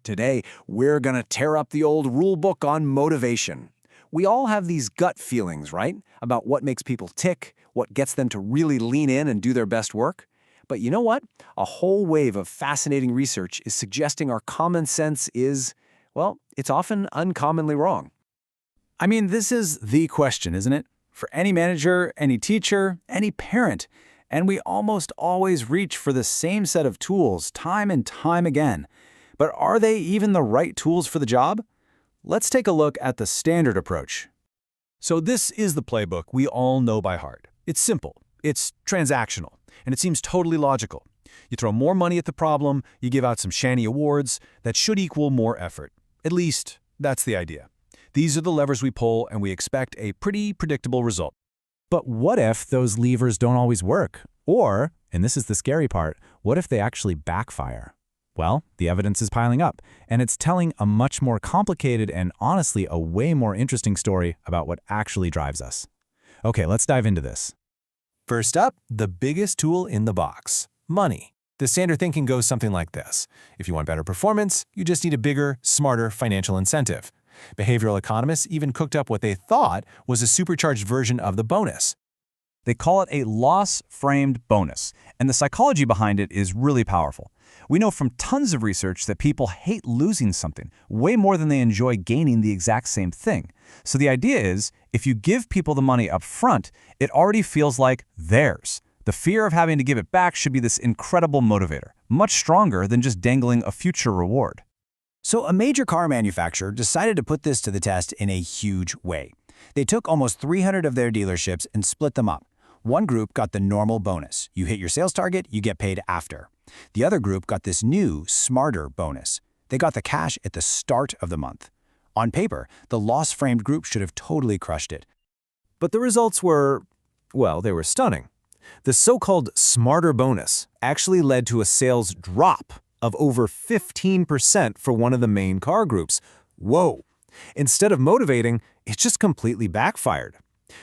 Today, we're going to tear up the old rule book on motivation. We all have these gut feelings, right? About what makes people tick, what gets them to really lean in and do their best work. But you know what? A whole wave of fascinating research is suggesting our common sense is, well, it's often uncommonly wrong. I mean, this is the question, isn't it? For any manager, any teacher, any parent. And we almost always reach for the same set of tools time and time again. But are they even the right tools for the job? Let's take a look at the standard approach. So this is the playbook we all know by heart. It's simple, it's transactional, and it seems totally logical. You throw more money at the problem, you give out some shiny awards that should equal more effort. At least, that's the idea. These are the levers we pull, and we expect a pretty predictable result. But what if those levers don't always work? Or, and this is the scary part, what if they actually backfire? Well, the evidence is piling up, and it's telling a much more complicated and honestly a way more interesting story about what actually drives us. Okay, let's dive into this. First up, the biggest tool in the box, money. The standard thinking goes something like this. If you want better performance, you just need a bigger, smarter financial incentive. Behavioral economists even cooked up what they thought was a supercharged version of the bonus. They call it a loss-framed bonus, and the psychology behind it is really powerful. We know from tons of research that people hate losing something way more than they enjoy gaining the exact same thing. So the idea is, if you give people the money up front, it already feels like theirs. The fear of having to give it back should be this incredible motivator, much stronger than just dangling a future reward. So a major car manufacturer decided to put this to the test in a huge way. They took almost 300 of their dealerships and split them up. One group got the normal bonus. You hit your sales target, you get paid after. The other group got this new, smarter bonus. They got the cash at the start of the month. On paper, the loss-framed group should have totally crushed it. But the results were, well, they were stunning. The so-called smarter bonus actually led to a sales drop of over 15% for one of the main car groups. Whoa! Instead of motivating, it just completely backfired.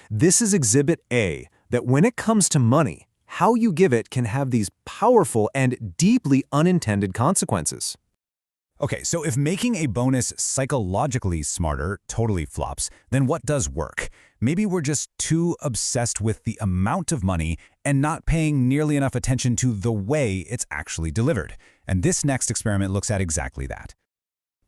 This is Exhibit A, that when it comes to money, how you give it can have these powerful and deeply unintended consequences. Okay, so if making a bonus psychologically smarter totally flops, then what does work? Maybe we're just too obsessed with the amount of money and not paying nearly enough attention to the way it's actually delivered. And this next experiment looks at exactly that.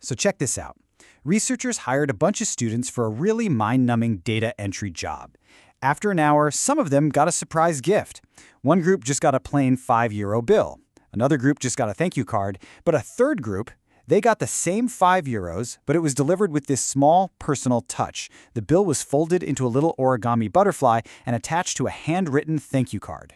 So check this out. Researchers hired a bunch of students for a really mind-numbing data entry job. After an hour, some of them got a surprise gift. One group just got a plain €5 bill. Another group just got a thank you card. But a third group, they got the same €5, but it was delivered with this small, personal touch. The bill was folded into a little origami butterfly and attached to a handwritten thank you card.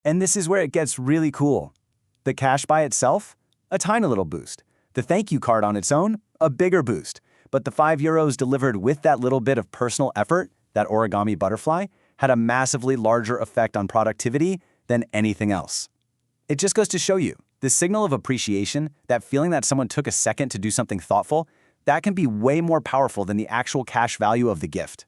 And this is where it gets really cool. The cash by itself? A tiny little boost. The thank you card on its own? A bigger boost. But the €5 delivered with that little bit of personal effort, that origami butterfly, had a massively larger effect on productivity than anything else. It just goes to show you, the signal of appreciation, that feeling that someone took a second to do something thoughtful, that can be way more powerful than the actual cash value of the gift.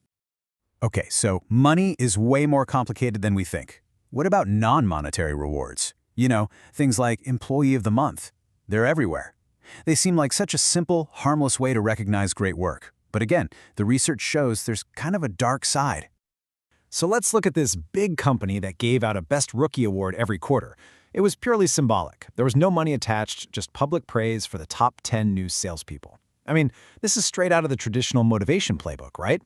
Okay, so money is way more complicated than we think. What about non-monetary rewards? You know, things like Employee of the Month. They're everywhere. They seem like such a simple, harmless way to recognize great work. But again, the research shows there's kind of a dark side. So let's look at this big company that gave out a Best Rookie award every quarter. It was purely symbolic. There was no money attached, just public praise for the top 10 new salespeople. I mean, this is straight out of the traditional motivation playbook, right?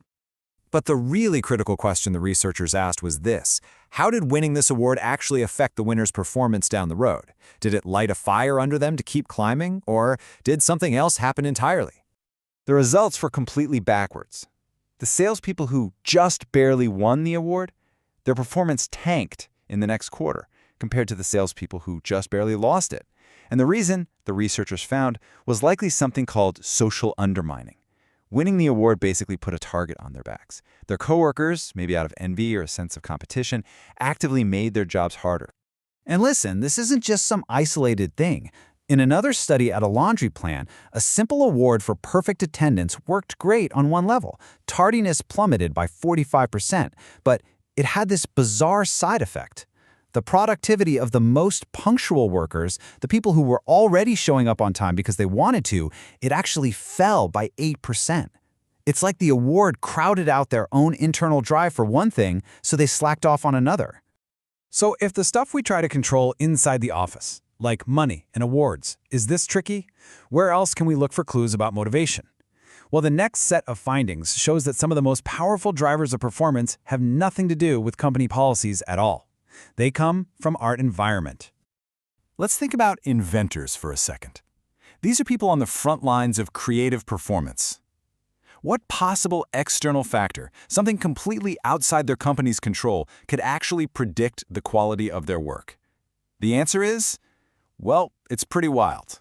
But the really critical question the researchers asked was this: how did winning this award actually affect the winner's performance down the road? Did it light a fire under them to keep climbing, or did something else happen entirely? The results were completely backwards. The salespeople who just barely won the award, their performance tanked in the next quarter compared to the salespeople who just barely lost it. And the reason, the researchers found, was likely something called social undermining. Winning the award basically put a target on their backs. Their coworkers, maybe out of envy or a sense of competition, actively made their jobs harder. And listen, this isn't just some isolated thing. In another study at a laundry plant, a simple award for perfect attendance worked great on one level. Tardiness plummeted by 45%, but it had this bizarre side effect. The productivity of the most punctual workers, the people who were already showing up on time because they wanted to, it actually fell by 8%. It's like the award crowded out their own internal drive for one thing, so they slacked off on another. So if the stuff we try to control inside the office, like money and awards, is this tricky, where else can we look for clues about motivation? Well, the next set of findings shows that some of the most powerful drivers of performance have nothing to do with company policies at all. They come from our environment. Let's think about inventors for a second. These are people on the front lines of creative performance. What possible external factor, something completely outside their company's control, could actually predict the quality of their work? The answer is, well, it's pretty wild.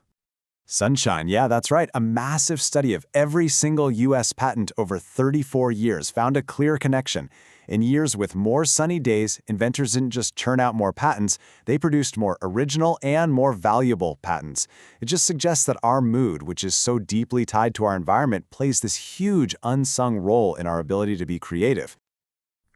Sunshine, yeah, that's right. A massive study of every single U.S. patent over 34 years found a clear connection. In years with more sunny days, inventors didn't just churn out more patents, they produced more original and more valuable patents. It just suggests that our mood, which is so deeply tied to our environment, plays this huge unsung role in our ability to be creative.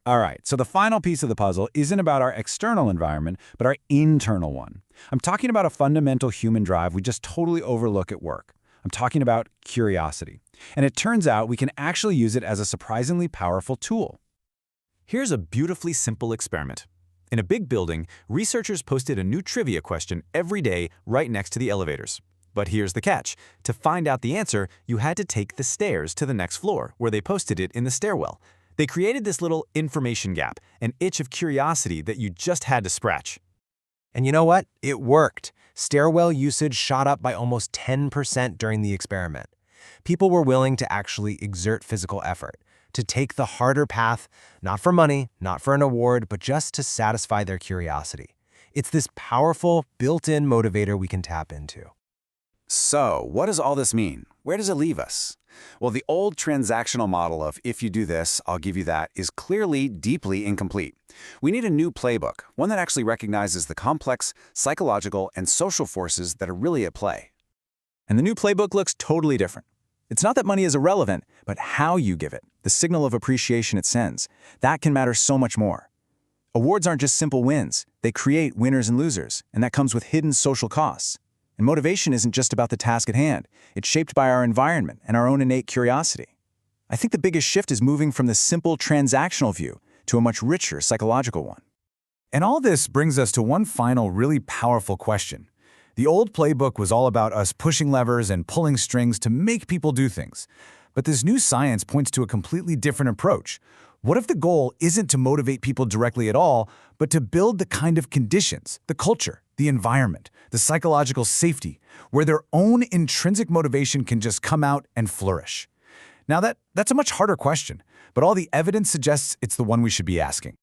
All right, so the final piece of the puzzle isn't about our external environment, but our internal one. I'm talking about a fundamental human drive we just totally overlook at work. I'm talking about curiosity. And it turns out we can actually use it as a surprisingly powerful tool. Here's a beautifully simple experiment. In a big building, researchers posted a new trivia question every day right next to the elevators. But here's the catch. To find out the answer, you had to take the stairs to the next floor, where they posted it in the stairwell. They created this little information gap, an itch of curiosity that you just had to scratch. And you know what? It worked. Stairwell usage shot up by almost 10% during the experiment. People were willing to actually exert physical effort, to take the harder path, not for money, not for an award, but just to satisfy their curiosity. It's this powerful, built-in motivator we can tap into. So, what does all this mean? Where does it leave us? Well, the old transactional model of if you do this, I'll give you that is clearly deeply incomplete. We need a new playbook, one that actually recognizes the complex psychological and social forces that are really at play. And the new playbook looks totally different. It's not that money is irrelevant, but how you give it, the signal of appreciation it sends, that can matter so much more. Awards aren't just simple wins. They create winners and losers, and that comes with hidden social costs. And motivation isn't just about the task at hand. It's shaped by our environment and our own innate curiosity. I think the biggest shift is moving from the simple transactional view to a much richer psychological one. And all this brings us to one final really powerful question. The old playbook was all about us pushing levers and pulling strings to make people do things. But this new science points to a completely different approach. What if the goal isn't to motivate people directly at all, but to build the kind of conditions, the culture, the environment, the psychological safety, where their own intrinsic motivation can just come out and flourish? Now that's a much harder question, but all the evidence suggests it's the one we should be asking.